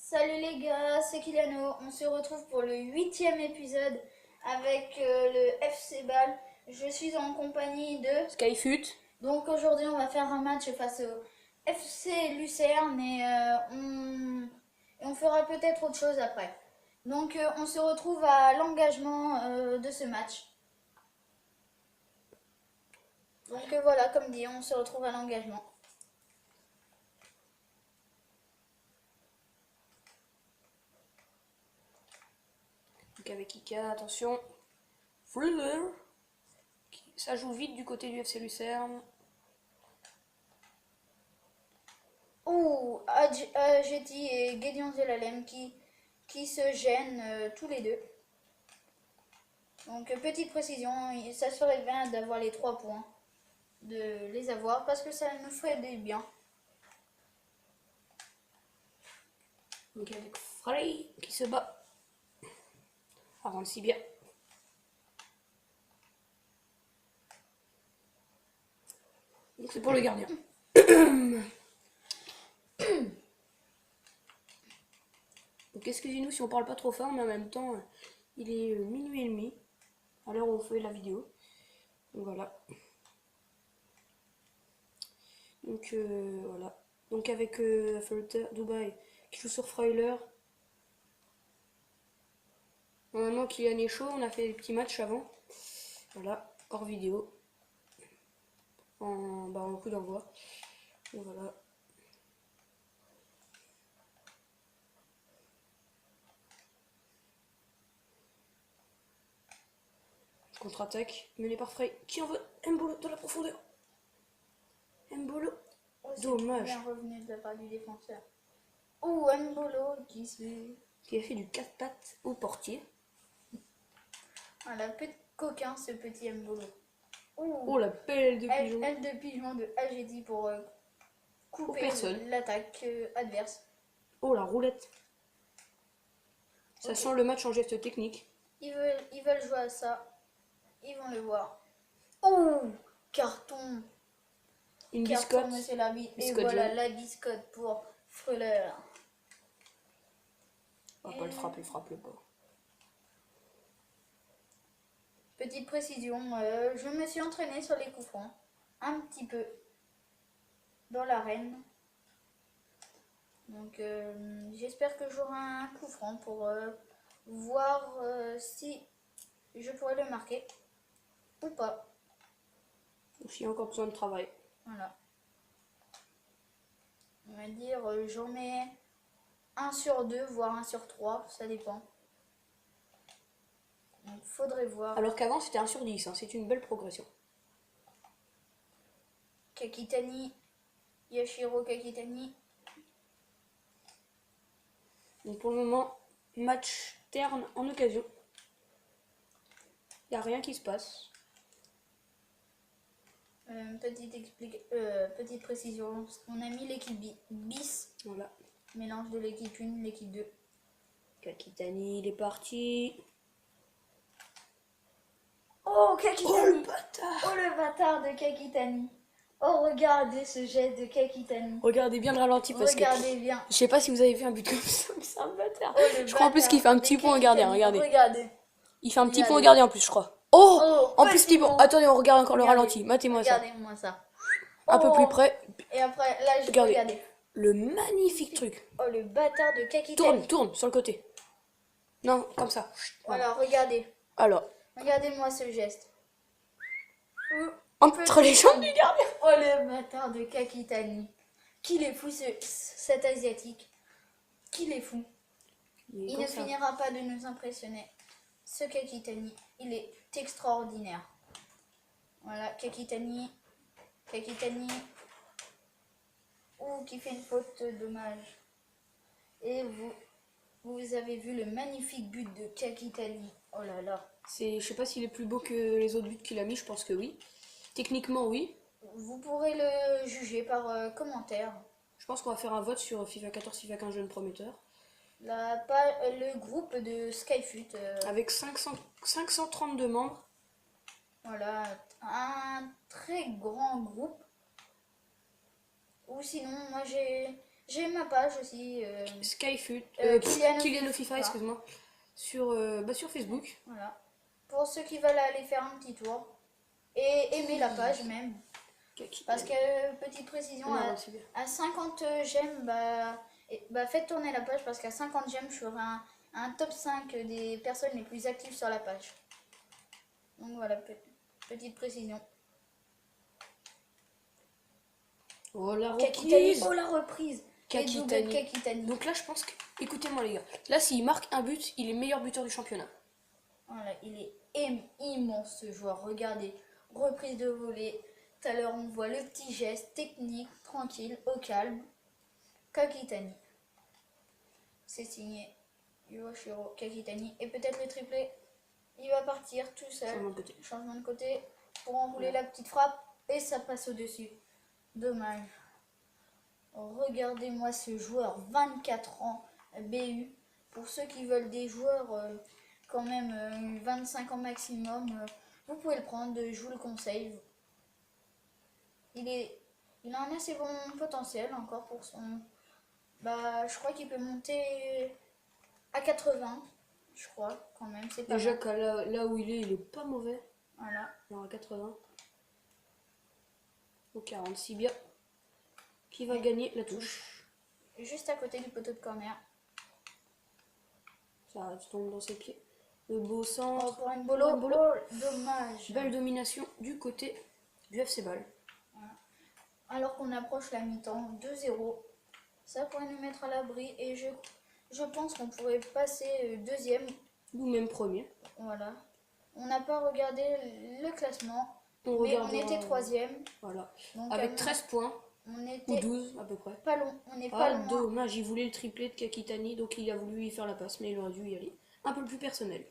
Salut les gars, c'est Kiliano. On se retrouve pour le 8e épisode avec le FC Ball. Je suis en compagnie de Skyfut. Donc aujourd'hui on va faire un match face au FC Lucerne et on fera peut-être autre chose après. Donc on se retrouve à l'engagement de ce match. Donc voilà, comme dit, on se retrouve à l'engagement. Donc avec Ika, attention. Thriller. Ça joue vite du côté du FC Lucerne. Ouh, Adjeti et Gédion Zelalem qui se gênent tous les deux. Donc petite précision, ça serait bien d'avoir les 3 points, de les avoir parce que ça nous ferait des bien. Donc avec Frey qui se bat. Avant le si bien. Donc c'est pour le gardien. Donc excusez-nous si on parle pas trop fort, mais en même temps, il est minuit et demi à l'heure où on fait la vidéo. Donc voilà. Donc voilà. Donc avec Fulter Dubaï qui joue sur Freuler. Maintenant Kylian est chaud, on a fait des petits matchs avant. Voilà, hors vidéo. En coup d'envoi. Donc voilà. Contre-attaque, menée par Frey, qui envoie Mbolo dans la profondeur. Mbolo, dommage. Bien revenu de la part du défenseur. Ouh, Mbolo Qui a fait du 4 pattes au portier. Voilà, petit coquin ce petit Mbolo. Oh la pelle de pigeon. Aile de pigeon de Adjeti pour couper l'attaque adverse. Oh la roulette. Ça sent le match en geste technique. Ils veulent jouer à ça. Ils vont le voir. Oh, carton. Une Carton, biscotte. monsieur l'arbitre. Et voilà jaune. La biscotte pour Freuler. On va pas le frapper, frappe-le pas. Petite précision, je me suis entraînée sur les coups francs. Un petit peu. Dans l'arène. Donc j'espère que j'aurai un coup franc pour voir si je pourrais le marquer ou pas. Ou s'il y a encore besoin de travail. Voilà. On va dire j'en mets 1 sur 2, voire 1 sur 3, ça dépend. Donc faudrait voir. Alors qu'avant c'était 1 sur 10, hein. C'est une belle progression. Kakitani, Yashiro Kakitani. Donc pour le moment, match terne en occasion. Il n'y a rien qui se passe. Petite précision, on a mis l'équipe bis. Voilà. Mélange de l'équipe 1, l'équipe 2. Kakitani, il est parti. Oh, Kakitani! Oh le bâtard! Oh, le bâtard de Kakitani! Oh, regardez ce jet de Kakitani. Regardez bien le ralenti parce regardez bien. Je sais pas si vous avez vu un but comme ça, mais c'est un bâtard. Oh, je crois en plus qu'il fait un petit point au gardien, regardez. Il fait un petit point au gardien en plus, je crois. Oh, en plus, petit point. Attendez, on regarde encore le ralenti. Matez-moi ça. Regardez-moi ça. Un peu plus près. Et après, là, regardez. Le magnifique truc. Oh, le bâtard de Kakitani. Tourne sur le côté. Non, comme ça. Voilà, regardez. Alors. Regardez-moi ce geste. Entre les jambes du gardien. Oh, le bâtard de Kakitani. Qu'il est fou, cet asiatique. Qu'il est fou. Il ne finira pas de nous impressionner. Ce Kakitani, il est extraordinaire. Voilà, Kakitani. Ouh, qui fait une faute, dommage. Et vous avez vu le magnifique but de Kakitani. Oh là là. Je sais pas s'il est plus beau que les autres buts qu'il a mis, je pense que oui. Techniquement, oui. Vous pourrez le juger par commentaire. Je pense qu'on va faire un vote sur FIFA 14, FIFA 15 jeunes prometteurs. Le groupe de Skyfut. Avec 532 membres. Voilà, un très grand groupe. Ou sinon, moi J'ai ma page aussi. Skyfoot, Kylian FIFA, excuse-moi, sur Facebook. Voilà. Pour ceux qui veulent aller faire un petit tour. Et aimer la page même. Parce que, petite précision, à 50 j'aime, faites tourner la page parce qu'à 50 j'aime, je ferai un top 5 des personnes les plus actives sur la page. Donc voilà, petite précision. Oh la Kakitani, reprise. oh la reprise. Kakitani. Donc là je pense que, écoutez-moi les gars, là s'il marque un but, il est meilleur buteur du championnat. Voilà, il est immense ce joueur, regardez, reprise de volée. Tout à l'heure on voit le petit geste technique, tranquille, au calme. Kakitani. C'est signé Yoshiro Kakitani. Et peut-être le triplé. Il va partir tout seul. Changement de côté. Pour enrouler la petite frappe. Et ça passe au-dessus. Dommage. Regardez-moi ce joueur. 24 ans. BU. Pour ceux qui veulent des joueurs quand même 25 ans maximum. Vous pouvez le prendre. Je vous le conseille. Il a un assez bon potentiel encore pour son... je crois qu'il peut monter à 80. Je crois, quand même, c'est pas déjà mal. là où il est pas mauvais. Voilà. Alors à 80. Au 46 bien. Qui va gagner la touche. Juste à côté du poteau de corner. Ça tombe dans ses pieds. Le beau centre. Oh, pour une bolo. Oh, dommage. Belle domination du côté du FC Bâle. Voilà. Alors qu'on approche la mi-temps, 2-0. Ça pourrait nous mettre à l'abri. Et je pense qu'on pourrait passer deuxième. Ou même premier. Voilà. On n'a pas regardé le classement. On était troisième. Voilà. Donc, avec 13 points. On était ou 12 à peu près. Pas long. On n'est pas loin. Dommage, il voulait le triplé de Kakitani, donc il a voulu y faire la passe, mais il aurait dû y aller. Un peu plus personnel.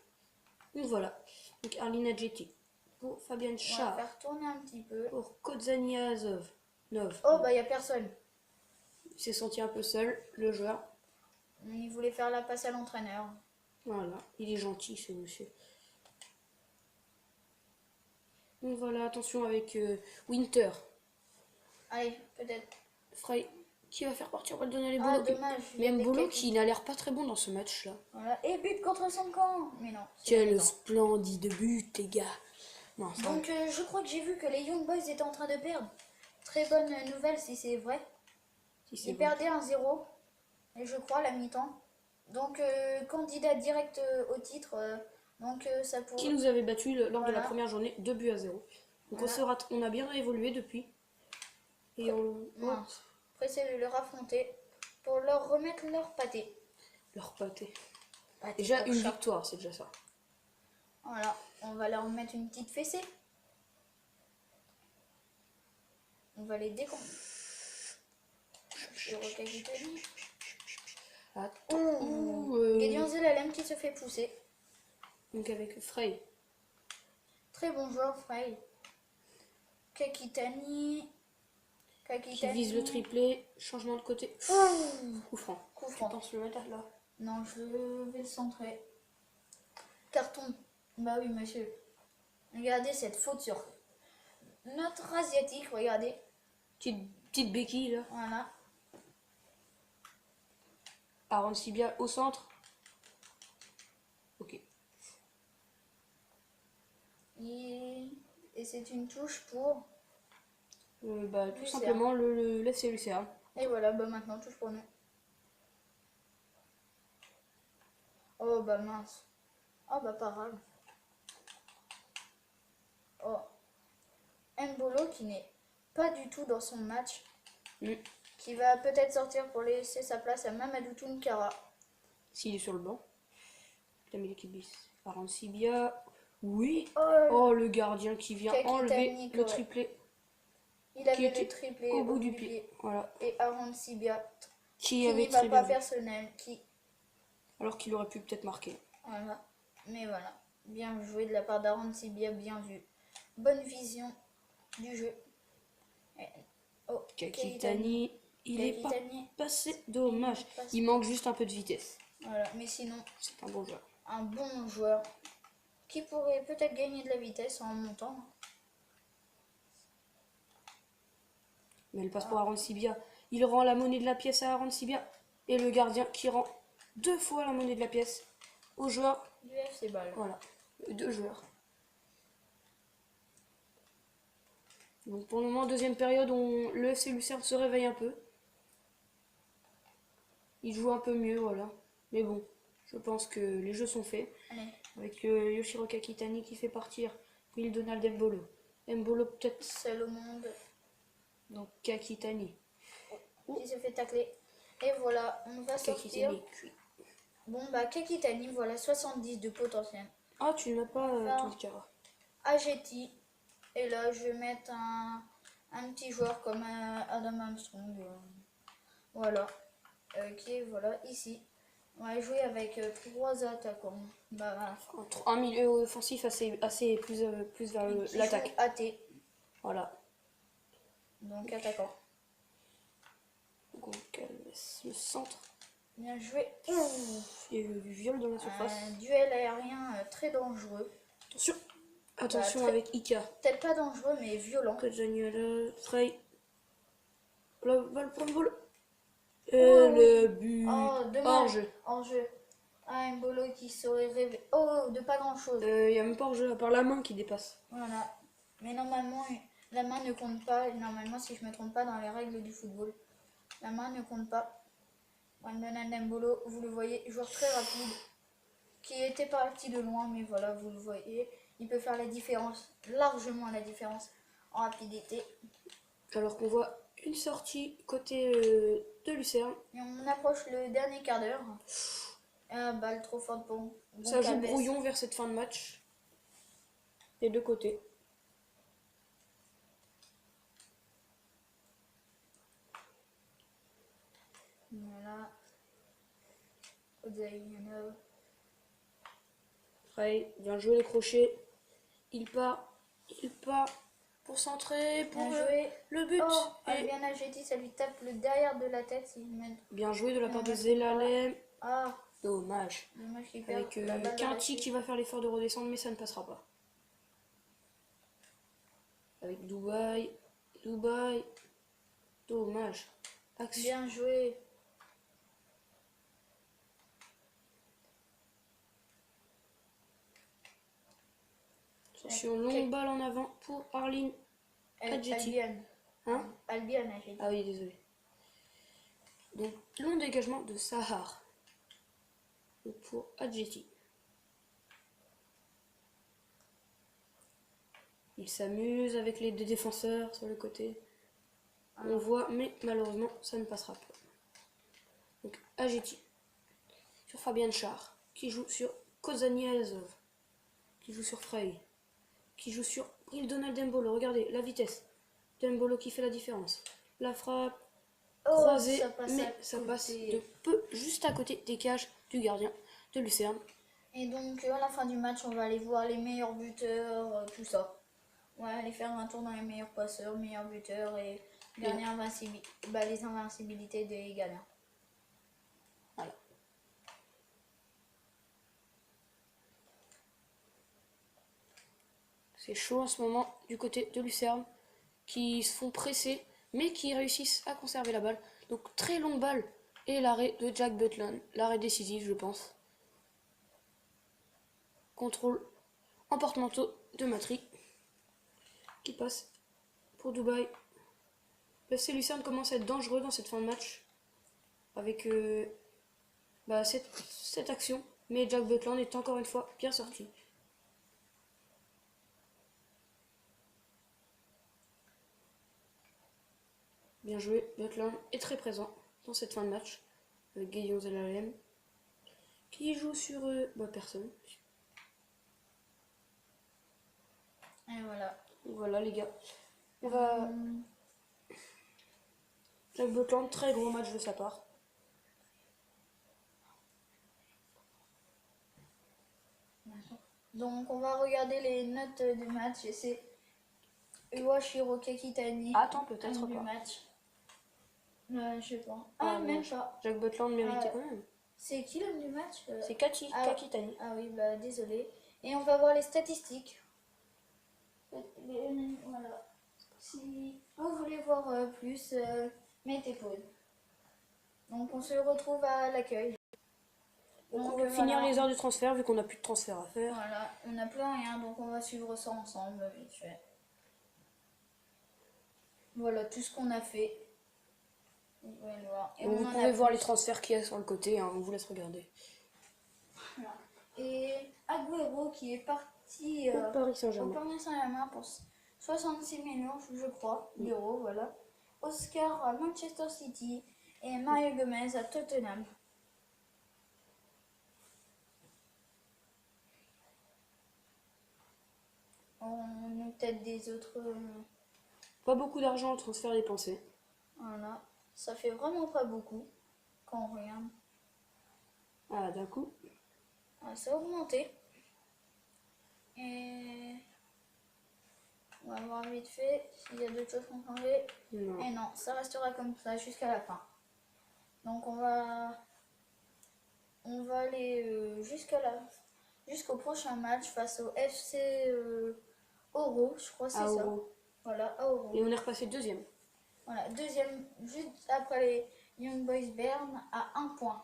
Donc voilà. Donc Arlina Djeti. Pour Fabian Char. On va faire tourner un petit peu. Pour Kozaniazov. Oh, il n'y a personne. Il s'est senti un peu seul, le joueur. Il voulait faire la passe à l'entraîneur. Voilà, il est gentil ce monsieur. Donc voilà, attention avec Winter. Allez, peut-être. Frey qui va faire partir, on va le donner à les Bolo. Dommage. Même Bolo qui n'a l'air pas très bon dans ce match-là. Voilà, et but contre son camp. Mais non. Quel splendide but, les gars. Non, donc je crois que j'ai vu que les Young Boys étaient en train de perdre. Très bonne nouvelle si c'est vrai. Ils perdaient 1-0. Et je crois, la mi-temps. Donc candidat direct au titre. Ça pourrait... Qui nous avait battu lors de la première journée, 2-0. Donc on a bien évolué depuis. Et Pressé de leur affronter pour leur remettre leur pâté. Leur pâté. Déjà une victoire, c'est déjà ça. Voilà, on va leur mettre une petite fessée. On va les décompter. Gédéon Zelalem qui se fait pousser. Donc avec Frey. Très bon joueur Frey. Kakitani. Qui vise le triplé. Changement de côté. Coup franc. Tu penses le mettre là? Non, je vais le centrer. Carton. Bah oui, monsieur. Regardez cette faute sur notre asiatique, regardez. Petite béquille là. Voilà. Aaron Sibia au centre. Ok. Et c'est une touche pour... tout simplement le FC Lucerne. Et voilà, maintenant touche pour nous. Oh mince. Oh pas grave. Oh. Mbolo qui n'est pas du tout dans son match. Qui va peut-être sortir pour laisser sa place à Mamadou Tounkara. S'il est sur le banc. Aaron Sibia. Oui. Oh, le gardien qui vient enlever le triplé. Il avait le triplé au bout du pied. Voilà. Et Aaron Sibia qui avait n'y va pas personnel. Alors qu'il aurait pu peut-être marquer. Voilà. Mais voilà. Bien joué de la part d'Aaron Sibia, bien vu. Bonne vision du jeu. Kakitani, il est pas passé, dommage. Il manque juste un peu de vitesse. Voilà, mais sinon, c'est un bon joueur. Un bon joueur qui pourrait peut-être gagner de la vitesse en montant. Mais le passe pour Aaron Sibia, Il rend la monnaie de la pièce à Arancibia. Et le gardien qui rend 2 fois la monnaie de la pièce au joueur. Du FC Ball. Voilà, 2 joueurs. Donc pour le moment, deuxième période, le FC Lucerne se réveille un peu. Il joue un peu mieux, voilà. Mais bon, je pense que les jeux sont faits. Allez. Avec Yoshiro Kakitani qui fait partir Will Donald Mbolo. Mbolo peut-être Seul au monde. donc Kakitani. Qui se fait tacler. Et voilà, on va sortir. Kakitani cuit. Bon bah Kakitani, voilà 70 de potentiel. Ah, tu n'as pas Enfin, ton cara. Ageti. Et là, je vais mettre un petit joueur comme Adam Armstrong. Voilà. Qui est voilà ici. On va jouer avec 3 attaquants. Bah, Un milieu offensif assez plus vers l'attaque. AT. Voilà. Donc attaquant. Donc elle laisse le centre. Bien joué. Il y a eu du viol dans la surface. Un duel aérien très dangereux. Attention. Attention très- avec Ika. Peut-être pas dangereux, mais violent. Daniel Frey. La balle pour Mbolo. Et Oh, le but. Oh, dommage. Hors-jeu. En-jeu. Ah, un bolo qui serait rêvé. Oh, de pas grand-chose. Il n'y a même pas hors-jeu à part la main qui dépasse. Voilà. Mais normalement, la main ne compte pas. Normalement, si je me trompe pas dans les règles du football, la main ne compte pas. Brandon Ndembolo, vous le voyez, joueur très rapide, qui était parti de loin, mais voilà, vous le voyez. Il peut faire la différence, largement la différence en rapidité. Alors qu'on voit une sortie côté de Lucerne. Et on approche le dernier quart d'heure. Ah, balle trop forte pour bon Ça joue Calves. brouillon vers cette fin de match. Des deux côtés. Voilà. Ozaïnov. Frey, bien joué les crochets. Il part pour centrer, pour Bien joué. le but. Oh, Et Albion Ageti, ça lui tape le derrière de la tête. bien joué de la part de Bien, Zelalem. Ah, Dommage. dommage qu'il perd Avec la balle dans la Quinty cheville. qui va faire l'effort de redescendre, mais ça ne passera pas. Avec Dubaï. Dommage. Action. Bien joué. Attention, longue balle en avant pour Arline Adjeti. Albion. Hein? Albion Ageti. Ah oui, désolé. Donc, long dégagement de Sahar. Donc, pour Adjeti. Il s'amuse avec les deux défenseurs sur le côté. On voit, mais malheureusement, ça ne passera pas. Donc, Adjeti. Sur Fabian Char, qui joue sur Kozani Azov. Qui joue sur Frey. Qui joue sur Will Donald Mbolo. Regardez, la vitesse. Mbolo qui fait la différence. La frappe. Oh, Croisé, ça passe à mais ça côté. passe de peu juste à côté des cages du gardien de Lucerne. Et donc, à la fin du match, on va aller voir les meilleurs buteurs, tout ça. On va aller faire un tour dans les meilleurs passeurs, meilleurs buteurs et les invincibilités des gardiens. Voilà. C'est chaud en ce moment du côté de Lucerne qui se font presser mais qui réussissent à conserver la balle. Donc très longue balle et l'arrêt de Jack Butland, l'arrêt décisif je pense. Contrôle en porte-manteau de Matri qui passe pour Dubaï. Le FC Lucerne commence à être dangereux dans cette fin de match avec cette action, mais Jack Butland est encore une fois bien sorti. Bien joué, Butland est très présent dans cette fin de match avec Guillaume Zelalem qui joue sur personne. Et voilà. Voilà les gars, on va Jack Butland, très gros match de sa part. Donc, on va regarder les notes du match et c'est Iwashiro Kakitani. Attends, peut-être du pas. match. Je sais pas. Ah, Ah, même non. pas. Jack Butland méritait Ah, quand même. C'est qui l'homme du match C'est Kakitani. Ah oui, bah désolé. Et on va voir les statistiques. Voilà. Si vous voulez voir plus, mets tes pauses. Donc on se retrouve à l'accueil. Donc on Donc, va finir voilà. les heures de transfert vu qu'on n'a plus de transfert à faire. Voilà, on n'a plus rien, donc on va suivre ça ensemble, vite fait. Voilà tout ce qu'on a fait. Vous pouvez le voir. Et Donc on vous en pouvez a voir plus. les transferts qu'il y a sur le côté, hein, on vous laisse regarder. Voilà. Et Agüero qui est parti Au Paris au Saint-Germain. Paris Saint-Germain pour 66 millions, je crois, d'euros, voilà. Oscar à Manchester City et Mario Gomez à Tottenham. On a peut-être des autres... Pas beaucoup d'argent au transfert dépensé. voilà, ça fait vraiment pas beaucoup quand on regarde. Ah, d'un coup. Ah, ça a augmenté. Et on va voir vite fait s'il y a d'autres choses qu'on changeait. Non. Et non, ça restera comme ça jusqu'à la fin. Donc on va aller jusqu'au prochain match face au FC Oro, je crois que c'est À ça. Euro. Voilà, à Oro. Et on est repassé deuxième. Voilà, deuxième, juste après les Young Boys Bern à 1 point.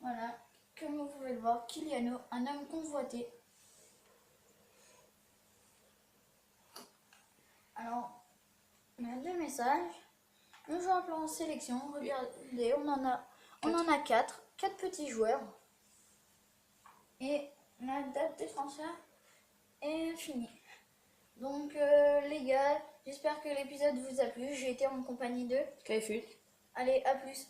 Voilà, comme vous pouvez le voir, Kyliano, un homme convoité. Alors, on a deux messages. Le joueur plan en sélection, regardez, on en a 4 petits joueurs. Et la date de transfert est finie. Donc les gars, j'espère que l'épisode vous a plu. J'ai été en compagnie de... KFU. Allez, à plus.